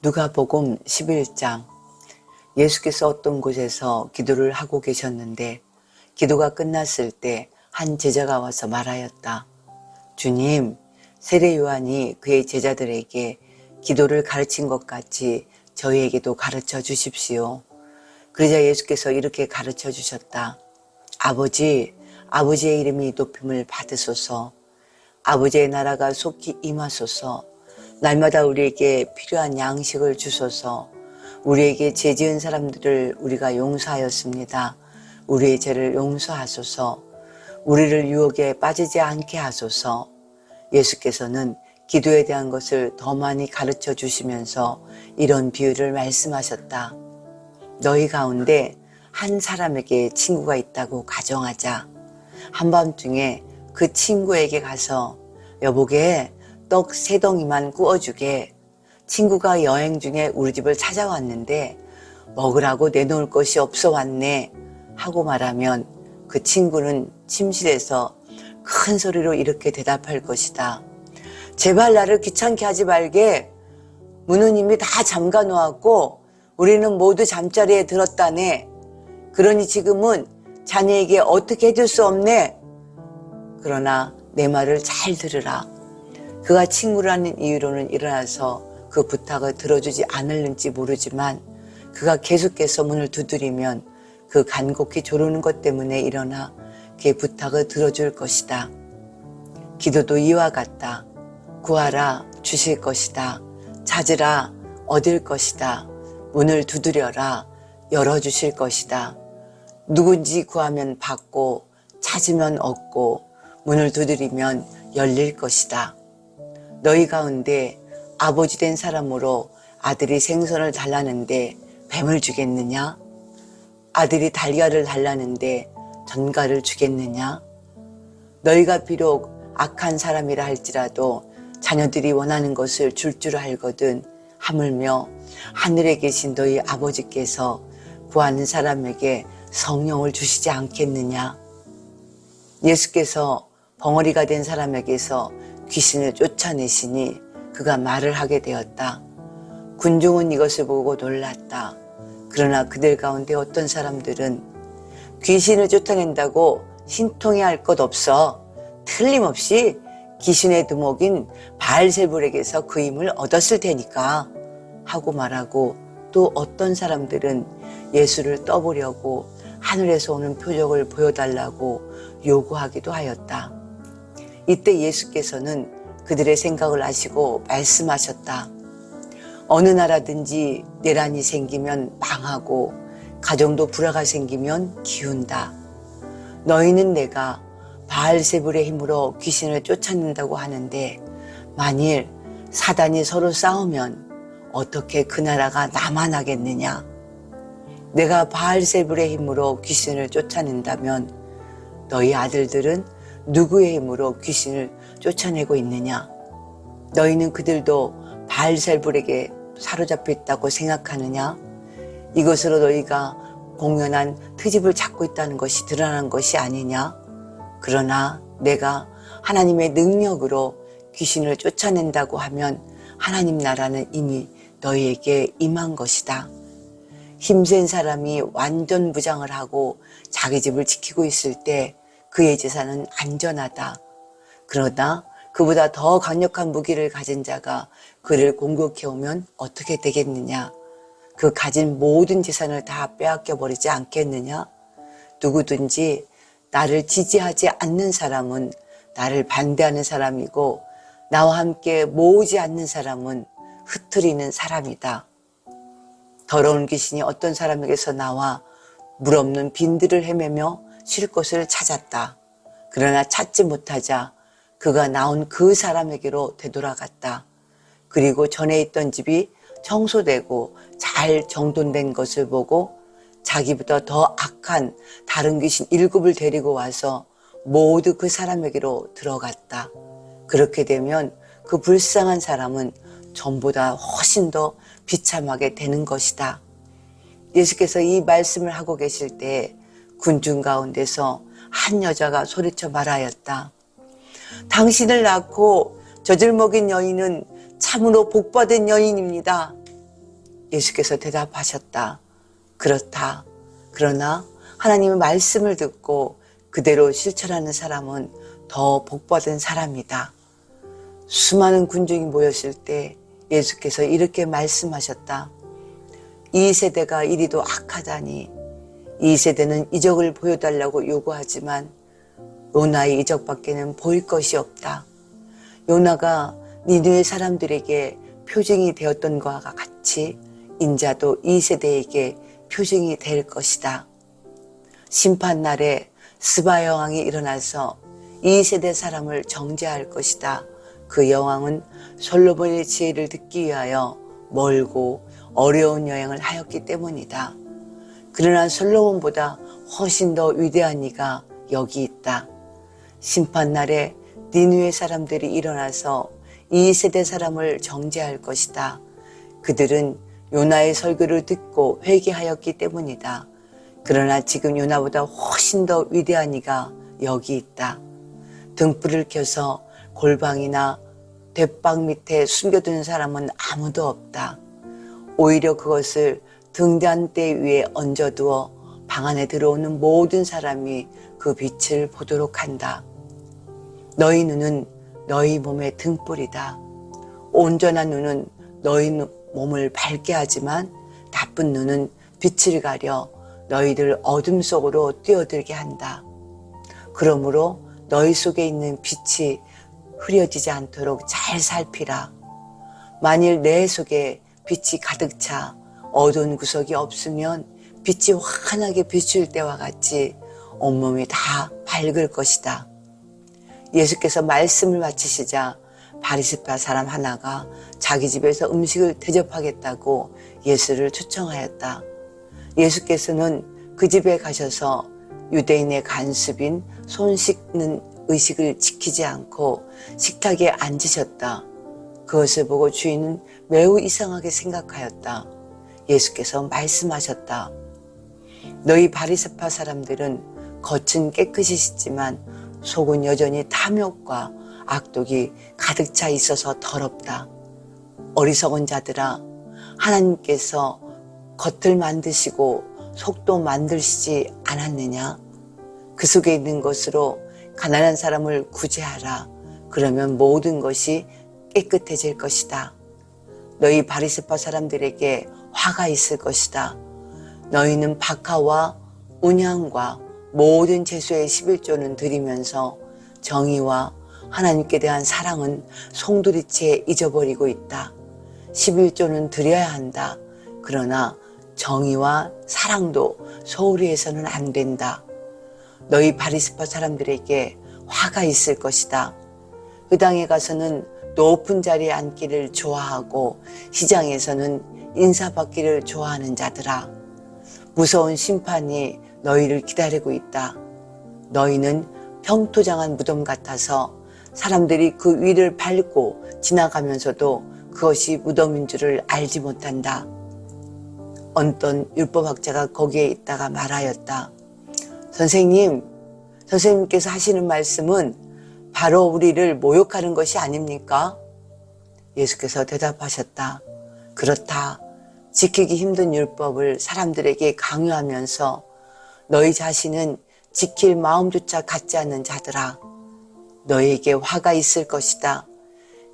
누가복음 11장. 예수께서 어떤 곳에서 기도를 하고 계셨는데 기도가 끝났을 때 한 제자가 와서 말하였다. 주님, 세례 요한이 그의 제자들에게 기도를 가르친 것 같이 저희에게도 가르쳐 주십시오. 그러자 예수께서 이렇게 가르쳐 주셨다. 아버지, 아버지의 이름이 높임을 받으소서. 아버지의 나라가 속히 임하소서. 날마다 우리에게 필요한 양식을 주소서. 우리에게 죄 지은 사람들을 우리가 용서하였습니다. 우리의 죄를 용서하소서. 우리를 유혹에 빠지지 않게 하소서. 예수께서는 기도에 대한 것을 더 많이 가르쳐 주시면서 이런 비유를 말씀하셨다. 너희 가운데 한 사람에게 친구가 있다고 가정하자. 한밤중에 그 친구에게 가서 여보게 떡 3덩이만 구워주게. 친구가 여행 중에 우리 집을 찾아왔는데 먹으라고 내놓을 것이 없어 왔네 하고 말하면 그 친구는 침실에서 큰 소리로 이렇게 대답할 것이다. 제발 나를 귀찮게 하지 말게. 문은 이미 다 잠가 놓았고 우리는 모두 잠자리에 들었다네. 그러니 지금은 자네에게 어떻게 해줄 수 없네. 그러나 내 말을 잘 들으라. 그가 친구라는 이유로는 일어나서 그 부탁을 들어주지 않을는지 모르지만 그가 계속해서 문을 두드리면 그 간곡히 조르는 것 때문에 일어나 그의 부탁을 들어줄 것이다. 기도도 이와 같다. 구하라 주실 것이다. 찾으라 얻을 것이다. 문을 두드려라 열어주실 것이다. 누군지 구하면 받고 찾으면 얻고 문을 두드리면 열릴 것이다. 너희 가운데 아버지 된 사람으로 아들이 생선을 달라는데 뱀을 주겠느냐? 아들이 달걀을 달라는데 전갈을 주겠느냐? 너희가 비록 악한 사람이라 할지라도 자녀들이 원하는 것을 줄 알거든 하물며 하늘에 계신 너희 아버지께서 구하는 사람에게 성령을 주시지 않겠느냐? 예수께서 벙어리가 된 사람에게서 귀신을 쫓아내시니 그가 말을 하게 되었다. 군중은 이것을 보고 놀랐다. 그러나 그들 가운데 어떤 사람들은 귀신을 쫓아낸다고 신통해할 것 없어. 틀림없이 귀신의 두목인 바알세불에게서 그 힘을 얻었을 테니까 하고 말하고, 또 어떤 사람들은 예수를 떠보려고 하늘에서 오는 표적을 보여달라고 요구하기도 하였다. 이때 예수께서는 그들의 생각을 아시고 말씀하셨다. 어느 나라든지 내란이 생기면 망하고 가정도 불화가 생기면 기운다. 너희는 내가 바알세불의 힘으로 귀신을 쫓아낸다고 하는데 만일 사단이 서로 싸우면 어떻게 그 나라가 남아나겠느냐? 내가 바알세불의 힘으로 귀신을 쫓아낸다면 너희 아들들은 누구의 힘으로 귀신을 쫓아내고 있느냐? 너희는 그들도 바알세불에게 사로잡혀 있다고 생각하느냐? 이것으로 너희가 공연한 트집을 잡고 있다는 것이 드러난 것이 아니냐? 그러나 내가 하나님의 능력으로 귀신을 쫓아낸다고 하면 하나님 나라는 이미 너희에게 임한 것이다. 힘센 사람이 완전 무장을 하고 자기 집을 지키고 있을 때 그의 재산은 안전하다. 그러나 그보다 더 강력한 무기를 가진 자가 그를 공격해오면 어떻게 되겠느냐? 그 가진 모든 재산을 다 빼앗겨버리지 않겠느냐? 누구든지 나를 지지하지 않는 사람은 나를 반대하는 사람이고 나와 함께 모으지 않는 사람은 흩트리는 사람이다. 더러운 귀신이 어떤 사람에게서 나와 물 없는 빈들을 헤매며 쉴 곳을 찾았다. 그러나 찾지 못하자 그가 나온 그 사람에게로 되돌아갔다. 그리고 전에 있던 집이 청소되고 잘 정돈된 것을 보고 자기보다 더 악한 다른 귀신 7을 데리고 와서 모두 그 사람에게로 들어갔다. 그렇게 되면 그 불쌍한 사람은 전보다 훨씬 더 비참하게 되는 것이다. 예수께서 이 말씀을 하고 계실 때 군중 가운데서 한 여자가 소리쳐 말하였다. 당신을 낳고 젖을 먹인 여인은 참으로 복받은 여인입니다. 예수께서 대답하셨다. 그렇다. 그러나 하나님의 말씀을 듣고 그대로 실천하는 사람은 더 복받은 사람이다. 수많은 군중이 모였을 때 예수께서 이렇게 말씀하셨다. 이 세대가 이리도 악하다니. 이 세대는 이적을 보여달라고 요구하지만 요나의 이적밖에는 보일 것이 없다. 요나가 니느웨 사람들에게 표징이 되었던 것과 같이 인자도 이 세대에게 표징이 될 것이다. 심판날에 스바 여왕이 일어나서 이 세대 사람을 정죄할 것이다. 그 여왕은 솔로몬의 지혜를 듣기 위하여 멀고 어려운 여행을 하였기 때문이다. 그러나 솔로몬보다 훨씬 더 위대한 이가 여기 있다. 심판날에 니느웨 사람들이 일어나서 이 세대 사람을 정죄할 것이다. 그들은 요나의 설교를 듣고 회개하였기 때문이다. 그러나 지금 요나보다 훨씬 더 위대한 이가 여기 있다. 등불을 켜서 골방이나 돛방 밑에 숨겨두는 사람은 아무도 없다. 오히려 그것을 등잔대 위에 얹어두어 방 안에 들어오는 모든 사람이 그 빛을 보도록 한다. 너희 눈은 너희 몸의 등불이다. 온전한 눈은 너희 몸을 밝게 하지만 나쁜 눈은 빛을 가려 너희들 어둠 속으로 뛰어들게 한다. 그러므로 너희 속에 있는 빛이 흐려지지 않도록 잘 살피라. 만일 내 속에 빛이 가득 차 어두운 구석이 없으면 빛이 환하게 비출 때와 같이 온몸이 다 밝을 것이다. 예수께서 말씀을 마치시자 바리새파 사람 하나가 자기 집에서 음식을 대접하겠다고 예수를 초청하였다. 예수께서는 그 집에 가셔서 유대인의 관습인 손 씻는 의식을 지키지 않고 식탁에 앉으셨다. 그것을 보고 주인은 매우 이상하게 생각하였다. 예수께서 말씀하셨다. 너희 바리새파 사람들은 겉은 깨끗이 씻지만 속은 여전히 탐욕과 악독이 가득 차 있어서 더럽다. 어리석은 자들아, 하나님께서 겉을 만드시고 속도 만드시지 않았느냐? 그 속에 있는 것으로 가난한 사람을 구제하라. 그러면 모든 것이 깨끗해질 것이다. 너희 바리새파 사람들에게 화가 있을 것이다. 너희는 박하와 운향과 모든 제수의 11조는 드리면서 정의와 하나님께 대한 사랑은 송두리째 잊어버리고 있다. 11조는 드려야 한다. 그러나 정의와 사랑도 소홀히 해서는 안 된다. 너희 바리새파 사람들에게 화가 있을 것이다. 그 땅에 가서는 높은 자리에 앉기를 좋아하고 시장에서는 인사받기를 좋아하는 자들아. 무서운 심판이 너희를 기다리고 있다. 너희는 평토장한 무덤 같아서 사람들이 그 위를 밟고 지나가면서도 그것이 무덤인 줄을 알지 못한다. 어떤 율법학자가 거기에 있다가 말하였다. 선생님께서 하시는 말씀은 바로 우리를 모욕하는 것이 아닙니까? 예수께서 대답하셨다. 그렇다. 지키기 힘든 율법을 사람들에게 강요하면서 너희 자신은 지킬 마음조차 갖지 않는 자들아. 너희에게 화가 있을 것이다.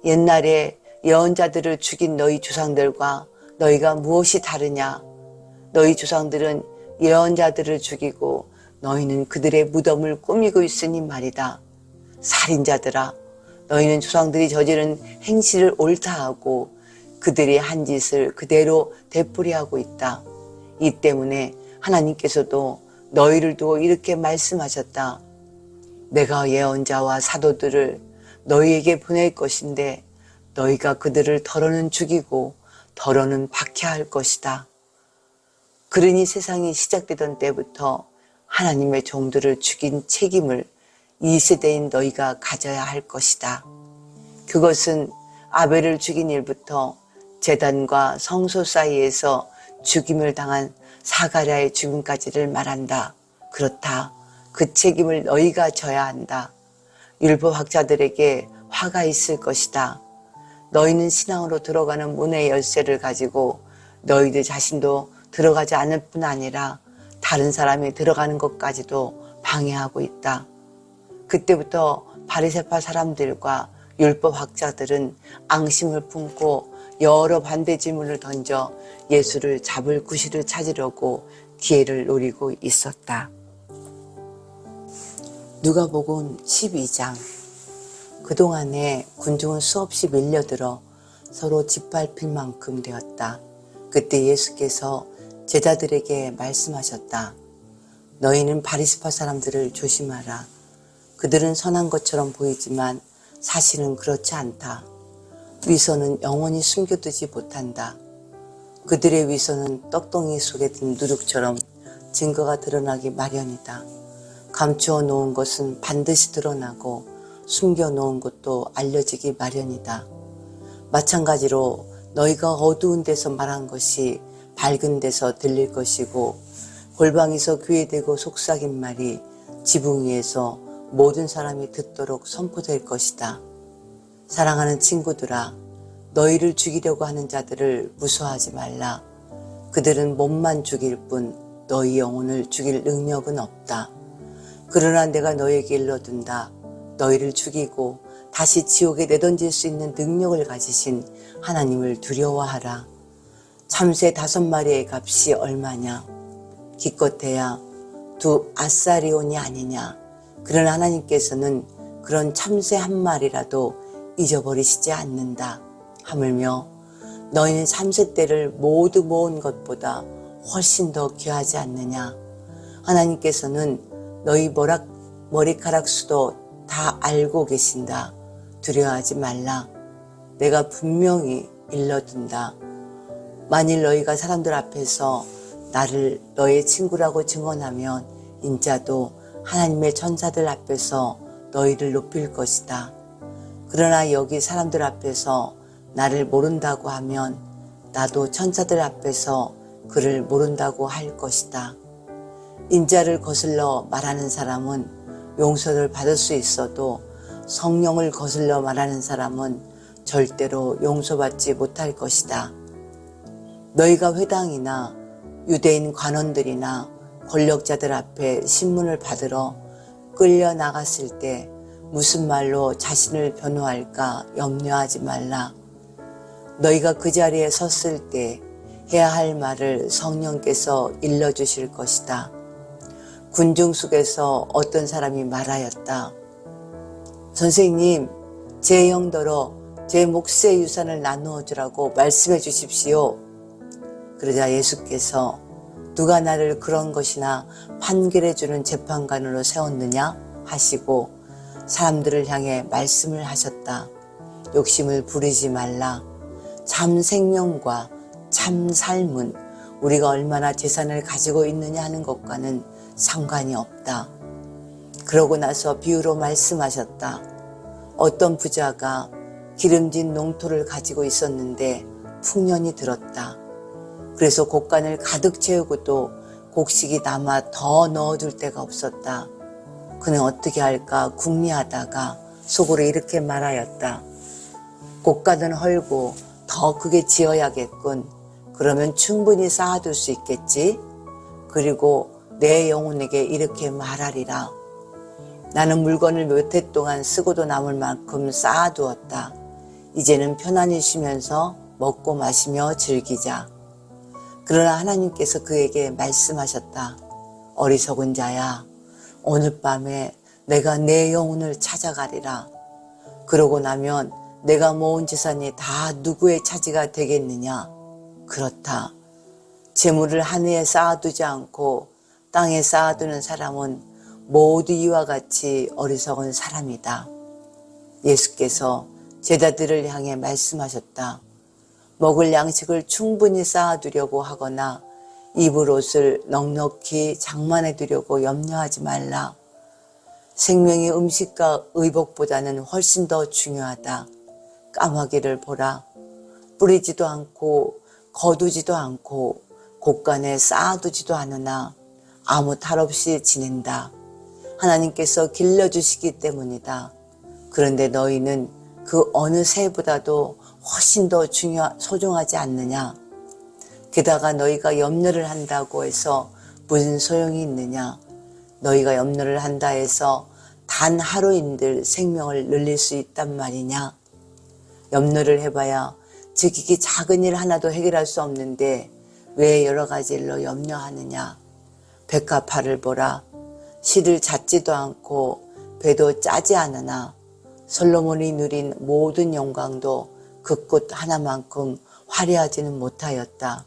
옛날에 예언자들을 죽인 너희 조상들과 너희가 무엇이 다르냐? 너희 조상들은 예언자들을 죽이고 너희는 그들의 무덤을 꾸미고 있으니 말이다. 살인자들아, 너희는 조상들이 저지른 행실을 옳다하고 그들이 한 짓을 그대로 되풀이하고 있다. 이 때문에 하나님께서도 너희를 두고 이렇게 말씀하셨다. 내가 예언자와 사도들을 너희에게 보낼 것인데 너희가 그들을 더러는 죽이고 더러는 박해할 것이다. 그러니 세상이 시작되던 때부터 하나님의 종들을 죽인 책임을 이 세대인 너희가 가져야 할 것이다. 그것은 아벨을 죽인 일부터 제단과 성소 사이에서 죽임을 당한 사가랴의 죽음까지를 말한다. 그렇다. 그 책임을 너희가 져야 한다. 율법학자들에게 화가 있을 것이다. 너희는 신앙으로 들어가는 문의 열쇠를 가지고 너희들 자신도 들어가지 않을 뿐 아니라 다른 사람이 들어가는 것까지도 방해하고 있다. 그때부터 바리새파 사람들과 율법학자들은 앙심을 품고 여러 반대 질문을 던져 예수를 잡을 구실을 찾으려고 기회를 노리고 있었다. 누가복음 12장. 그동안에 군중은 수없이 밀려들어 서로 짓밟힐 만큼 되었다. 그때 예수께서 제자들에게 말씀하셨다. 너희는 바리새파 사람들을 조심하라. 그들은 선한 것처럼 보이지만 사실은 그렇지 않다. 위선은 영원히 숨겨두지 못한다. 그들의 위선은 떡덩이 속에 든 누룩처럼 증거가 드러나기 마련이다. 감추어 놓은 것은 반드시 드러나고 숨겨 놓은 것도 알려지기 마련이다. 마찬가지로 너희가 어두운 데서 말한 것이 밝은 데서 들릴 것이고 골방에서 귀에 대고 속삭인 말이 지붕 위에서 모든 사람이 듣도록 선포될 것이다. 사랑하는 친구들아, 너희를 죽이려고 하는 자들을 무서워하지 말라. 그들은 몸만 죽일 뿐 너희 영혼을 죽일 능력은 없다. 그러나 내가 너희에게 일러둔다. 너희를 죽이고 다시 지옥에 내던질 수 있는 능력을 가지신 하나님을 두려워하라. 참새 5마리의 값이 얼마냐? 기껏해야 2 아사리온이 아니냐? 그러나 하나님께서는 그런 참새 1마리라도 잊어버리시지 않는다. 하물며 너희는 참새떼를 모두 모은 것보다 훨씬 더 귀하지 않느냐? 하나님께서는 너희 머리카락 수도 다 알고 계신다. 두려워하지 말라. 내가 분명히 일러둔다. 만일 너희가 사람들 앞에서 나를 너의 친구라고 증언하면 인자도 하나님의 천사들 앞에서 너희를 높일 것이다. 그러나 여기 사람들 앞에서 나를 모른다고 하면 나도 천사들 앞에서 그를 모른다고 할 것이다. 인자를 거슬러 말하는 사람은 용서를 받을 수 있어도 성령을 거슬러 말하는 사람은 절대로 용서받지 못할 것이다. 너희가 회당이나 유대인 관원들이나 권력자들 앞에 신문을 받으러 끌려 나갔을 때 무슨 말로 자신을 변호할까 염려하지 말라. 너희가 그 자리에 섰을 때 해야 할 말을 성령께서 일러주실 것이다. 군중 속에서 어떤 사람이 말하였다. 선생님, 제 형더러 제 몫의 유산을 나누어 주라고 말씀해 주십시오. 그러자 예수께서 누가 나를 그런 것이나 판결해 주는 재판관으로 세웠느냐 하시고 사람들을 향해 말씀을 하셨다. 욕심을 부리지 말라. 참 생명과 참 삶은 우리가 얼마나 재산을 가지고 있느냐 하는 것과는 상관이 없다. 그러고 나서 비유로 말씀하셨다. 어떤 부자가 기름진 농토를 가지고 있었는데 풍년이 들었다. 그래서 곡간을 가득 채우고도 곡식이 남아 더 넣어둘 데가 없었다. 그는 어떻게 할까 궁리하다가 속으로 이렇게 말하였다. 곡간은 헐고 더 크게 지어야겠군. 그러면 충분히 쌓아둘 수 있겠지. 그리고 내 영혼에게 이렇게 말하리라. 나는 물건을 몇 해 동안 쓰고도 남을 만큼 쌓아두었다. 이제는 편안히 쉬면서 먹고 마시며 즐기자. 그러나 하나님께서 그에게 말씀하셨다. 어리석은 자야, 오늘 밤에 내가 내 영혼을 찾아가리라. 그러고 나면 내가 모은 재산이 다 누구의 차지가 되겠느냐? 그렇다. 재물을 하늘에 쌓아두지 않고 땅에 쌓아두는 사람은 모두 이와 같이 어리석은 사람이다. 예수께서 제자들을 향해 말씀하셨다. 먹을 양식을 충분히 쌓아두려고 하거나 입을 옷을 넉넉히 장만해 두려고 염려하지 말라. 생명의 음식과 의복보다는 훨씬 더 중요하다. 까마귀를 보라. 뿌리지도 않고 거두지도 않고 곡간에 쌓아두지도 않으나 아무 탈 없이 지낸다. 하나님께서 길러주시기 때문이다. 그런데 너희는 그 어느 새보다도 훨씬 더 소중하지 않느냐? 게다가 너희가 염려를 한다고 해서 무슨 소용이 있느냐. 너희가 염려를 한다 해서 단 하루인들 생명을 늘릴 수 있단 말이냐. 염려를 해봐야 지극히 작은 일 하나도 해결할 수 없는데 왜 여러 가지 일로 염려하느냐. 백합화를 보라. 실을 잦지도 않고 배도 짜지 않으나 솔로몬이 누린 모든 영광도 그 꽃 하나만큼 화려하지는 못하였다.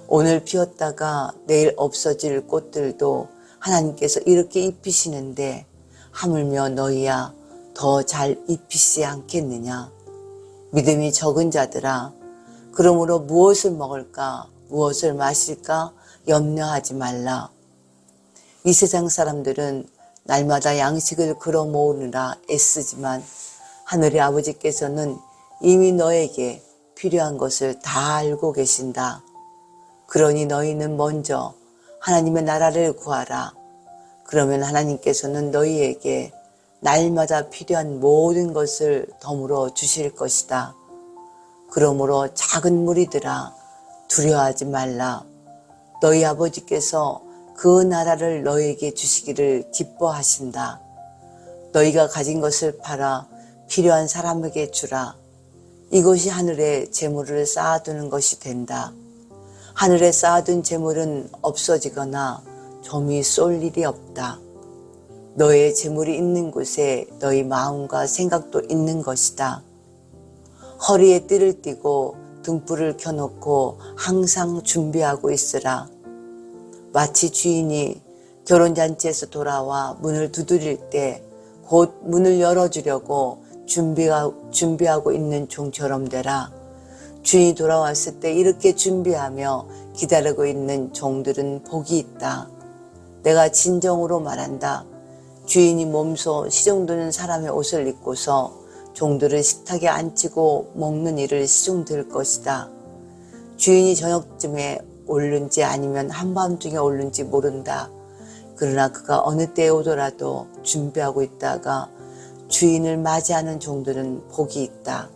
오늘 피었다가 내일 없어질 꽃들도 하나님께서 이렇게 입히시는데 하물며 너희야 더 잘 입히시지 않겠느냐. 믿음이 적은 자들아, 그러므로 무엇을 먹을까 무엇을 마실까 염려하지 말라. 이 세상 사람들은 날마다 양식을 걸어 모으느라 애쓰지만 하늘의 아버지께서는 이미 너에게 필요한 것을 다 알고 계신다. 그러니 너희는 먼저 하나님의 나라를 구하라. 그러면 하나님께서는 너희에게 날마다 필요한 모든 것을 덤으로 주실 것이다. 그러므로 작은 무리들아 두려워하지 말라. 너희 아버지께서 그 나라를 너희에게 주시기를 기뻐하신다. 너희가 가진 것을 팔아 필요한 사람에게 주라. 이것이 하늘에 재물을 쌓아두는 것이 된다. 하늘에 쌓아둔 재물은 없어지거나 좀이 쏠 일이 없다. 너의 재물이 있는 곳에 너희 마음과 생각도 있는 것이다. 허리에 띠를 띠고 등불을 켜놓고 항상 준비하고 있으라. 마치 주인이 결혼잔치에서 돌아와 문을 두드릴 때 곧 문을 열어주려고 준비하고 있는 종처럼 되라. 주인이 돌아왔을 때 이렇게 준비하며 기다리고 있는 종들은 복이 있다. 내가 진정으로 말한다. 주인이 몸소 시종드는 사람의 옷을 입고서 종들을 식탁에 앉히고 먹는 일을 시종들 것이다. 주인이 저녁쯤에 오는지 아니면 한밤중에 오는지 모른다. 그러나 그가 어느 때에 오더라도 준비하고 있다가 주인을 맞이하는 종들은 복이 있다.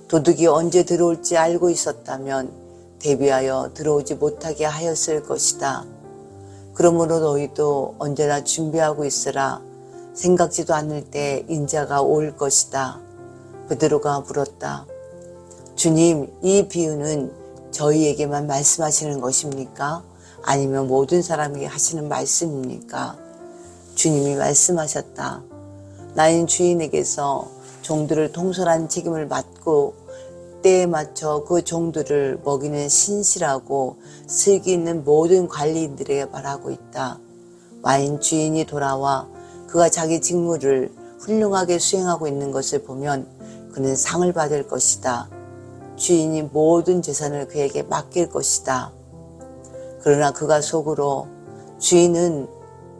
도둑이 언제 들어올지 알고 있었다면 대비하여 들어오지 못하게 하였을 것이다. 그러므로 너희도 언제나 준비하고 있으라. 생각지도 않을 때 인자가 올 것이다. 베드로가 물었다. 주님, 이 비유는 저희에게만 말씀하시는 것입니까? 아니면 모든 사람에게 하시는 말씀입니까? 주님이 말씀하셨다. 나인 주인에게서 종들을 통솔한 책임을 맡고 때에 맞춰 그 종들을 먹이는 신실하고 슬기 있는 모든 관리인들에게 바라고 있다. 와인 주인이 돌아와 그가 자기 직무를 훌륭하게 수행하고 있는 것을 보면 그는 상을 받을 것이다. 주인이 모든 재산을 그에게 맡길 것이다. 그러나 그가 속으로 주인은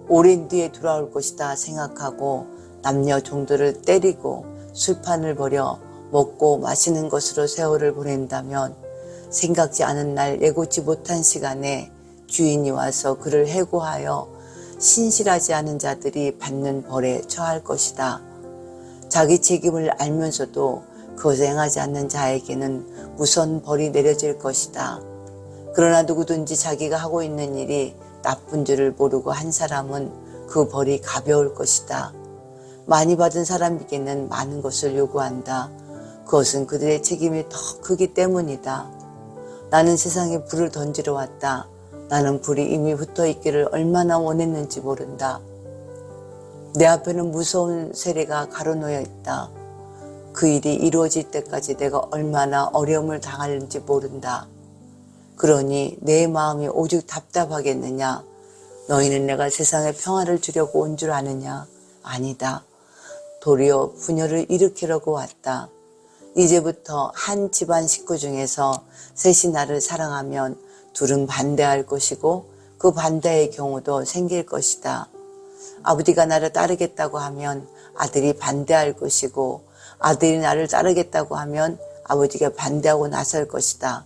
오랜 뒤에 돌아올 것이다 생각하고 남녀 종들을 때리고 술판을 벌여 먹고 마시는 것으로 세월을 보낸다면 생각지 않은 날 예고치 못한 시간에 주인이 와서 그를 해고하여 신실하지 않은 자들이 받는 벌에 처할 것이다. 자기 책임을 알면서도 그것을 행하지 않는 자에게는 무선 벌이 내려질 것이다. 그러나 누구든지 자기가 하고 있는 일이 나쁜 줄을 모르고 한 사람은 그 벌이 가벼울 것이다. 많이 받은 사람에게는 많은 것을 요구한다. 그것은 그들의 책임이 더 크기 때문이다. 나는 세상에 불을 던지러 왔다. 나는 불이 이미 붙어 있기를 얼마나 원했는지 모른다. 내 앞에는 무서운 세례가 가로놓여 있다. 그 일이 이루어질 때까지 내가 얼마나 어려움을 당하는지 모른다. 그러니 내 마음이 오죽 답답하겠느냐. 너희는 내가 세상에 평화를 주려고 온 줄 아느냐. 아니다. 도리어 분열을 일으키려고 왔다. 이제부터 한 집안 식구 중에서 셋이 나를 사랑하면 둘은 반대할 것이고 그 반대의 경우도 생길 것이다. 아버지가 나를 따르겠다고 하면 아들이 반대할 것이고 아들이 나를 따르겠다고 하면 아버지가 반대하고 나설 것이다.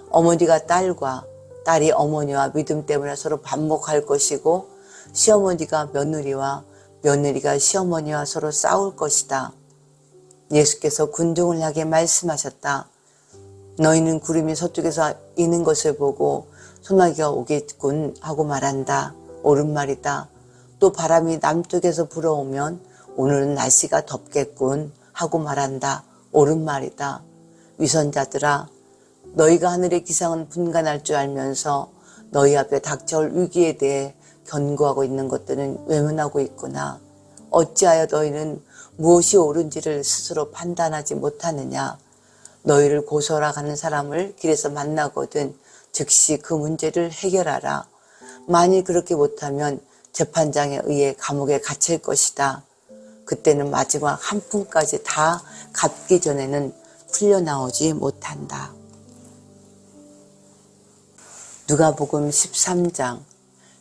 어머니가 딸과 딸이 어머니와 믿음 때문에 서로 반목할 것이고 시어머니가 며느리와 며느리가 시어머니와 서로 싸울 것이다. 예수께서 군중을 향해 말씀하셨다. 너희는 구름이 서쪽에서 이는 것을 보고 소나기가 오겠군 하고 말한다. 옳은 말이다. 또 바람이 남쪽에서 불어오면 오늘은 날씨가 덥겠군 하고 말한다. 옳은 말이다. 위선자들아, 너희가 하늘의 기상은 분간할 줄 알면서 너희 앞에 닥쳐올 위기에 대해 견고하고 있는 것들은 외면하고 있구나. 어찌하여 너희는 무엇이 옳은지를 스스로 판단하지 못하느냐. 너희를 고소하러 가는 사람을 길에서 만나거든 즉시 그 문제를 해결하라. 만일 그렇게 못하면 재판장에 의해 감옥에 갇힐 것이다. 그때는 마지막 한 푼까지 다 갚기 전에는 풀려나오지 못한다. 누가복음 13장.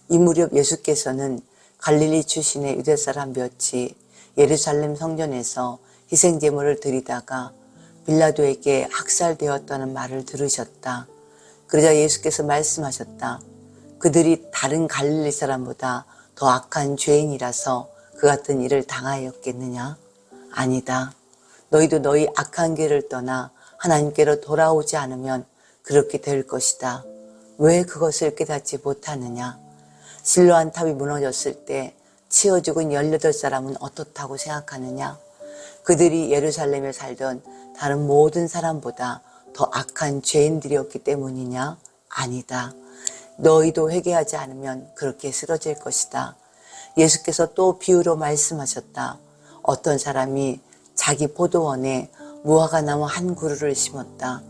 이 무렵 예수께서는 갈릴리 출신의 유대 사람 몇이 예루살렘 성전에서 희생제물을 드리다가 빌라도에게 학살되었다는 말을 들으셨다. 그러자 예수께서 말씀하셨다. 그들이 다른 갈릴리 사람보다 더 악한 죄인이라서 그 같은 일을 당하였겠느냐? 아니다. 너희도 너희 악한 길을 떠나 하나님께로 돌아오지 않으면 그렇게 될 것이다. 왜 그것을 깨닫지 못하느냐? 실로암 탑이 무너졌을 때 치어 죽은 18사람은 어떻다고 생각하느냐? 그들이 예루살렘에 살던 다른 모든 사람보다 더 악한 죄인들이었기 때문이냐? 아니다. 너희도 회개하지 않으면 그렇게 쓰러질 것이다. 예수께서 또 비유로 말씀하셨다. 어떤 사람이 자기 포도원에 무화과나무 한 그루를 심었다.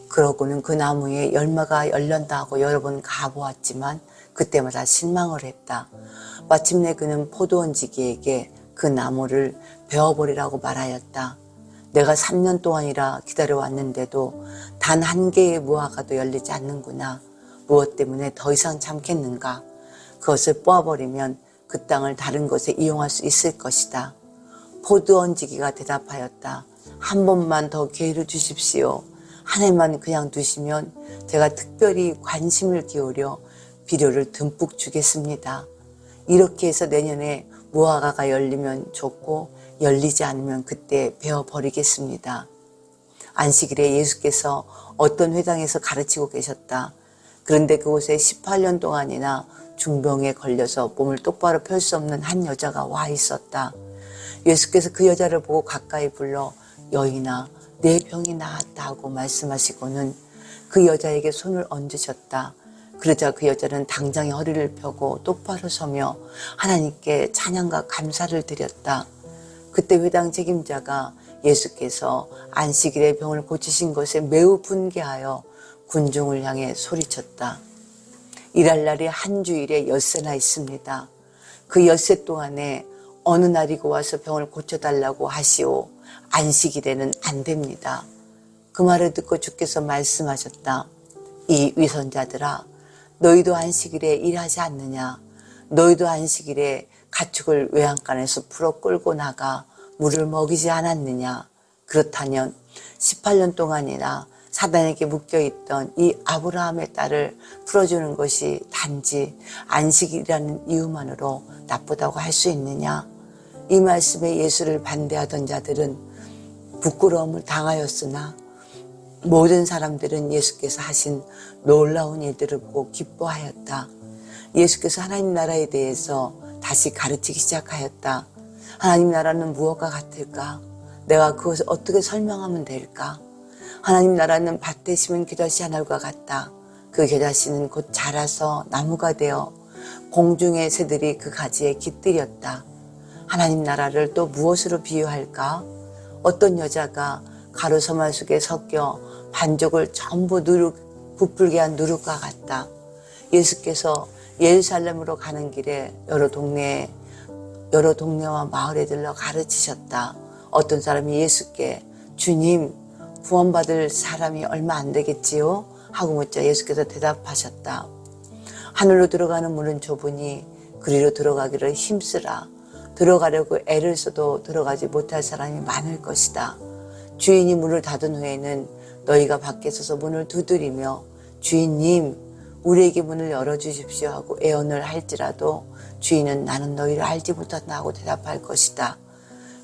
그러고는 그 나무에 열매가 열린다 하고 여러 번 가보았지만 그때마다 실망을 했다. 마침내 그는 포도원지기에게 그 나무를 베어버리라고 말하였다. 내가 3년 동안이라 기다려왔는데도 단 한 개의 무화과도 열리지 않는구나. 무엇 때문에 더 이상 참겠는가? 그것을 뽑아버리면 그 땅을 다른 것에 이용할 수 있을 것이다. 포도원지기가 대답하였다. 한 번만 더 기회를 주십시오. 한 해만 그냥 두시면 제가 특별히 관심을 기울여 비료를 듬뿍 주겠습니다. 이렇게 해서 내년에 무화과가 열리면 좋고 열리지 않으면 그때 베어버리겠습니다. 안식일에 예수께서 어떤 회당에서 가르치고 계셨다. 그런데 그곳에 18년 동안이나 중병에 걸려서 몸을 똑바로 펼 수 없는 한 여자가 와 있었다. 예수께서 그 여자를 보고 가까이 불러 여인아 내 병이 나았다 하고 말씀하시고는 그 여자에게 손을 얹으셨다. 그러자 그 여자는 당장에 허리를 펴고 똑바로 서며 하나님께 찬양과 감사를 드렸다. 그때 회당 책임자가 예수께서 안식일에 병을 고치신 것에 매우 분개하여 군중을 향해 소리쳤다. 일할 날이 한 주일에 엿새나 있습니다. 그 엿새 동안에 어느 날이고 와서 병을 고쳐달라고 하시오. 안식일에는 안 됩니다. 그 말을 듣고 주께서 말씀하셨다. 이 위선자들아, 너희도 안식일에 일하지 않느냐? 너희도 안식일에 가축을 외양간에서 풀어 끌고 나가 물을 먹이지 않았느냐? 그렇다면 18년 동안이나 사단에게 묶여있던 이 아브라함의 딸을 풀어주는 것이 단지 안식이라는 이유만으로 나쁘다고 할 수 있느냐? 이 말씀에 예수를 반대하던 자들은 부끄러움을 당하였으나 모든 사람들은 예수께서 하신 놀라운 일들을 보고 기뻐하였다. 예수께서 하나님 나라에 대해서 다시 가르치기 시작하였다. 하나님 나라는 무엇과 같을까? 내가 그것을 어떻게 설명하면 될까? 하나님 나라는 밭에 심은 겨자씨 하나과 같다. 그 겨자씨는 곧 자라서 나무가 되어 공중의 새들이 그 가지에 깃들였다. 하나님 나라를 또 무엇으로 비유할까? 어떤 여자가 가루 서말 속에 섞여 반죽을 전부 부풀게 한 누룩과 같다. 예수께서 예루살렘으로 가는 길에 여러 동네와 마을에 들러 가르치셨다. 어떤 사람이 예수께 주님 구원받을 사람이 얼마 안 되겠지요? 하고 묻자 예수께서 대답하셨다. 하늘로 들어가는 문은 좁으니 그리로 들어가기를 힘쓰라. 들어가려고 애를 써도 들어가지 못할 사람이 많을 것이다. 주인이 문을 닫은 후에는 너희가 밖에 서서 문을 두드리며 주인님 우리에게 문을 열어주십시오 하고 애원을 할지라도 주인은 나는 너희를 알지 못한다 하고 대답할 것이다.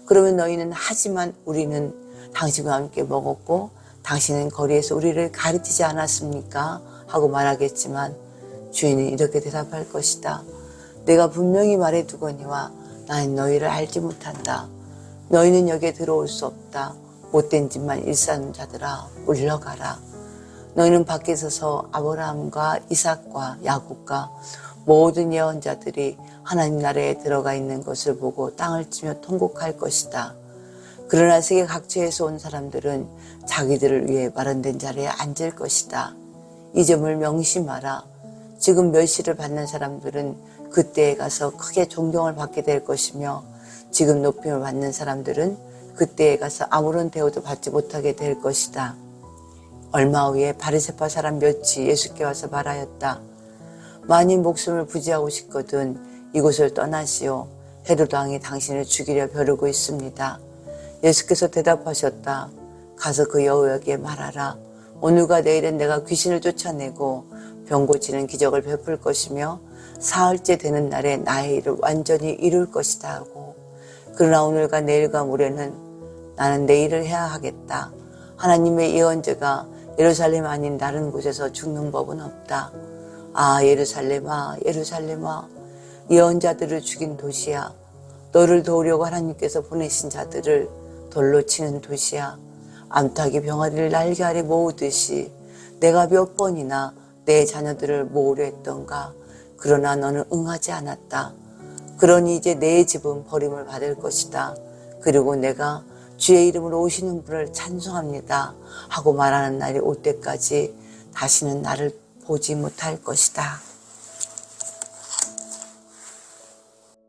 그러면 너희는 하지만 우리는 당신과 함께 먹었고 당신은 거리에서 우리를 가르치지 않았습니까? 하고 말하겠지만 주인은 이렇게 대답할 것이다. 내가 분명히 말해두거니와 나는 너희를 알지 못한다. 너희는 여기에 들어올 수 없다. 못된 짓만 일삼는 자들아, 물러가라. 너희는 밖에 서서 아브라함과 이삭과 야곱과 모든 예언자들이 하나님 나라에 들어가 있는 것을 보고 땅을 치며 통곡할 것이다. 그러나 세계 각처에서 온 사람들은 자기들을 위해 마련된 자리에 앉을 것이다. 이 점을 명심하라. 지금 멸시를 받는 사람들은 그때에 가서 크게 존경을 받게 될 것이며 지금 높임을 받는 사람들은 그때에 가서 아무런 대우도 받지 못하게 될 것이다. 얼마 후에 바리새파 사람 몇이 예수께 와서 말하였다. 만일 목숨을 부지하고 싶거든 이곳을 떠나시오. 헤로드 왕이 당신을 죽이려 벼르고 있습니다. 예수께서 대답하셨다. 가서 그 여우에게 말하라. 오늘과 내일은 내가 귀신을 쫓아내고 병 고치는 기적을 베풀 것이며 사흘째 되는 날에 나의 일을 완전히 이룰 것이다 하고 그러나 오늘과 내일과 모레는 나는 내 일을 해야 하겠다. 하나님의 예언자가 예루살렘 아닌 다른 곳에서 죽는 법은 없다. 아 예루살렘아 예루살렘아 예언자들을 죽인 도시야. 너를 도우려고 하나님께서 보내신 자들을 돌로 치는 도시야. 암탉이 병아리를 날개 아래 모으듯이 내가 몇 번이나 내 자녀들을 모으려 했던가. 그러나 너는 응하지 않았다. 그러니 이제 내 집은 버림을 받을 것이다. 그리고 내가 주의 이름으로 오시는 분을 찬송합니다 하고 말하는 날이 올 때까지 다시는 나를 보지 못할 것이다.